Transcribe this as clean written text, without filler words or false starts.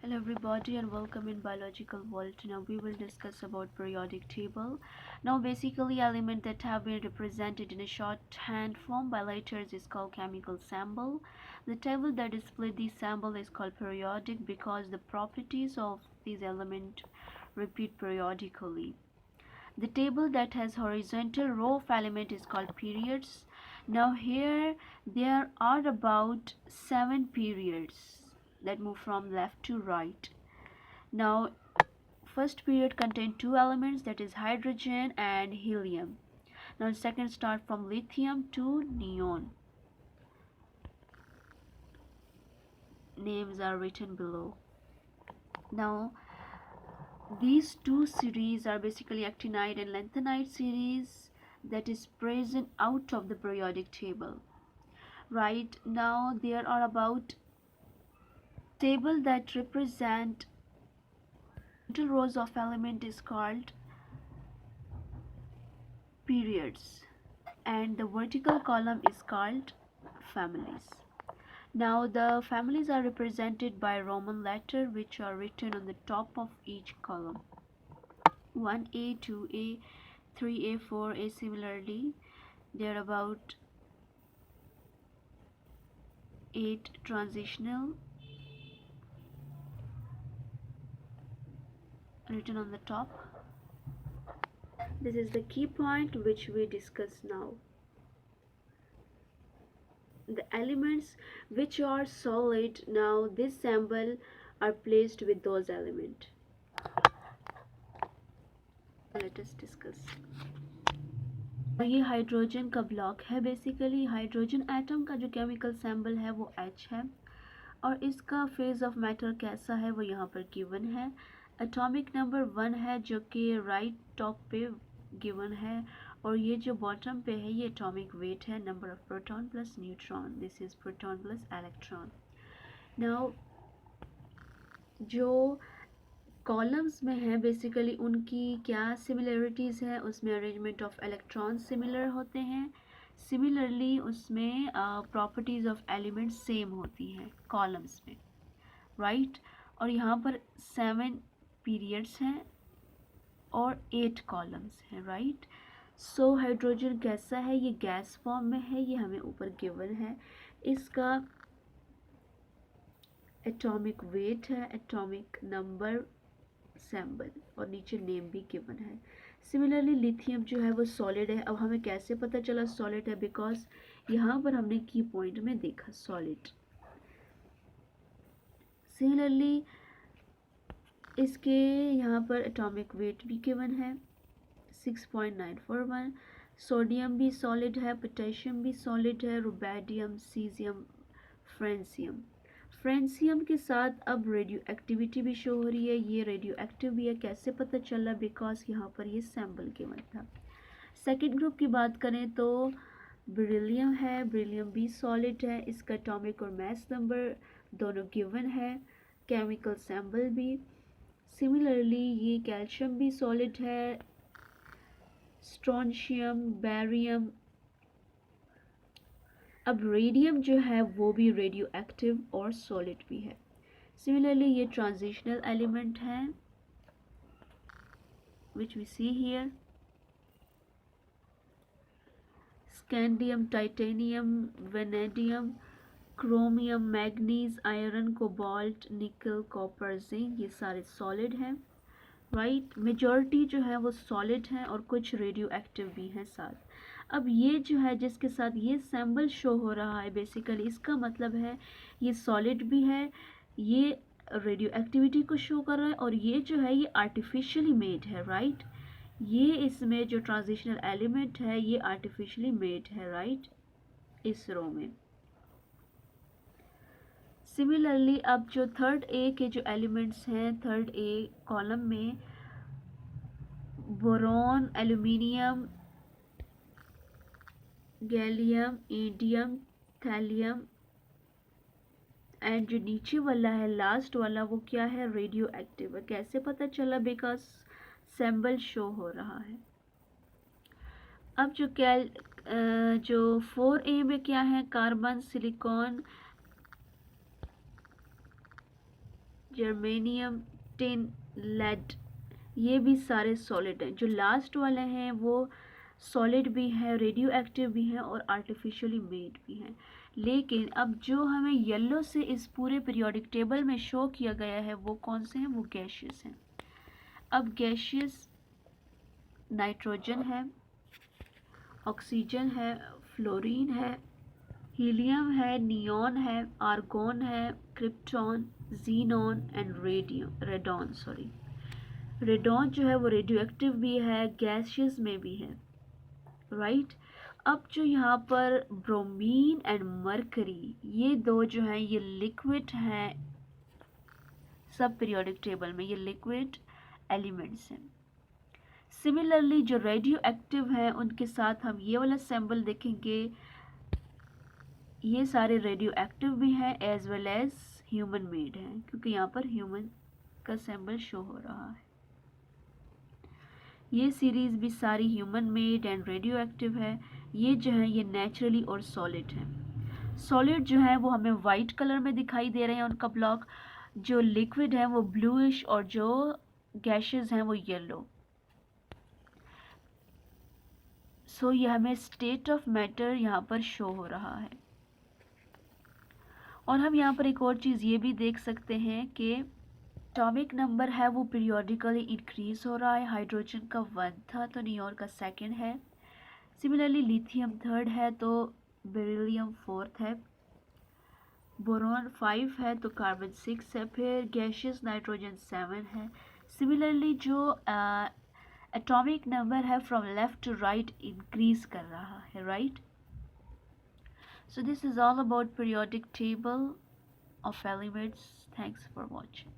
Hello everybody and welcome in biological world. Now we will discuss about periodic table. Now basically element that have been represented in a shorthand form by letters is called chemical symbol. The table that displays these symbol is called periodic because the properties of these element repeat periodically. The table that has horizontal row of element is called periods. Now here there are about 7 periods that move from left to right. Now first period contains two elements, that is hydrogen and helium. Now second start from lithium to neon. Names are written below. Now these two series are basically actinide and lanthanide series that is present out of the periodic table. Right now there are about table that represent rows of element is called periods and the vertical column is called families. Now the families are represented by Roman letter which are written on the top of each column. 1A, 2A, 3A, 4A. Similarly, there are about 8 transitional written on the top. This is the key point which we discuss now. The elements which are solid, now this symbol are placed with those elements. Let us discuss. ये hydrogen का block है. Basically hydrogen atom का जो chemical symbol है वो H है और इसका फेज ऑफ मैटर कैसा है वो यहाँ पर गिवन है. एटॉमिक नंबर 1 है जो कि राइट टॉप पे गिवन है और ये जो बॉटम पे है ये एटॉमिक वेट है. Number of proton plus neutron, this is proton plus electron. Now जो कॉलम्स में है बेसिकली उनकी क्या सिमिलरिटीज़ है, उसमें अरेंजमेंट ऑफ इलेक्ट्रॉन सिमिलर होते हैं. सिमिलरली उसमें प्रॉपर्टीज़ ऑफ एलिमेंट्स सेम होती हैं कॉलम्स में, राइट. और यहाँ पर 7 पीरियड्स हैं और 8 कॉलम्स हैं, राइट. सो हाइड्रोजन कैसा है, ये गैस फॉर्म में है, ये हमें ऊपर गिवन है. इसका एटॉमिक वेट है, एटॉमिक नंबर सैम्बल और नीचे नेम भी गिवन है. सिमिलरली लिथियम जो है वो सॉलिड है. अब हमें कैसे पता चला सॉलिड है, बिकॉज यहाँ पर हमने की पॉइंट में देखा सॉलिड. सिमिलरली इसके यहाँ पर एटॉमिक वेट भी गिवन है 6.941. सोडियम भी सॉलिड है, पोटेशियम भी सॉलिड है, रुबेडियम, सीजियम, फ्रेंसियम. फ्रेंसियम के साथ अब रेडियो एक्टिविटी भी शो हो रही है. ये रेडियो एक्टिव भी है. कैसे पता चला, बिकॉज यहाँ पर ये सैम्पल गिवन था. सेकेंड ग्रुप की बात करें तो बेरिलियम है. बेरिलियम भी सॉलिड है. इसका एटॉमिक और मास नंबर दोनों गिवन है, केमिकल सैम्पल भी. सिमिलरली ये कैल्शियम भी सॉलिड है, स्ट्रोंशियम, बैरियम. अब रेडियम जो है वो भी रेडियो एक्टिव और सॉलिड भी है. सिमिलरली ये ट्रांजिशनल एलिमेंट हैं which we see here. Scandium, titanium, vanadium, chromium, manganese, iron, cobalt, निकल, कॉपर, जिंक, ये सारे सॉलिड हैं, राइट. मेजॉरिटी जो है वो सॉलिड हैं और कुछ रेडियो एक्टिव भी हैं साथ. अब ये जो है जिसके साथ ये सैम्बल शो हो रहा है बेसिकली इसका मतलब है ये सॉलिड भी है, ये रेडियो एक्टिविटी को शो कर रहा है और ये जो है ये आर्टिफिशियली मेड है, राइट. ये इसमें जो ट्रांजिशनल एलिमेंट है ये आर्टिफिशियली मेड है, राइट, इस रो में. सिमिलरली अब जो थर्ड ए के जो एलिमेंट्स हैं थर्ड ए कॉलम में boron, aluminium, gallium, indium, thallium and जो नीचे वाला है लास्ट वाला वो क्या है, रेडियो एक्टिव है. कैसे पता चला, बिकॉज सैम्बल शो हो रहा है. अब जो 4A में क्या है, carbon, silicon, germanium, tin, lead, ये भी सारे सॉलिड हैं। जो लास्ट वाले हैं वो सॉलिड भी है, रेडियो एक्टिव भी हैं और आर्टिफिशियली मेड भी हैं। लेकिन अब जो हमें येलो से इस पूरे पीरियोडिक टेबल में शो किया गया है वो कौन से हैं? वो गैशियस हैं। अब गैशियस नाइट्रोजन है, ऑक्सीजन है, फ्लोरीन है, हीलियम है, नियॉन है, आर्गोन है, क्रिप्टॉन, जीनॉन एंड रेडॉन जो है वो रेडियो एक्टिव भी है, गैसियस में भी है, राइट। अब जो यहाँ पर ब्रोमीन एंड मरकरी, ये दो जो हैं ये लिक्विड हैं सब पीरियोडिक टेबल में, ये लिक्विड एलिमेंट्स हैं। सिमिलरली जो रेडियो एक्टिव हैं उनके साथ हम ये वाला सिंबल देखेंगे, ये सारे रेडियो एक्टिव भी हैं as well as human made हैं, क्योंकि यहाँ पर ह्यूमन का सिंबल शो हो रहा है। ये सीरीज़ भी सारी human made and radio active है। ये जो है ये नेचुरली और सॉलिड है। सॉलिड जो है वो हमें वाइट कलर में दिखाई दे रहे हैं उनका ब्लॉक, जो लिक्विड है वो ब्लूइश और जो गैसेस हैं वो येलो। सो ये हमें स्टेट ऑफ मैटर यहाँ पर शो हो रहा है। और हम यहाँ पर एक और चीज़ ये भी देख सकते हैं कि एटॉमिक नंबर है वो पीरियोडिकली इंक्रीज हो रहा है। हाइड्रोजन का 1 था तो नियोन का 2nd है। सिमिलरली लिथियम 3rd है तो बेरिलियम 4th है। बोरॉन 5 है तो कार्बन 6 है। फिर गैसियस नाइट्रोजन 7 है। सिमिलरली जो एटॉमिक नंबर है from left to right increase कर रहा है, right. So this is all about periodic table of elements. Thanks for watching.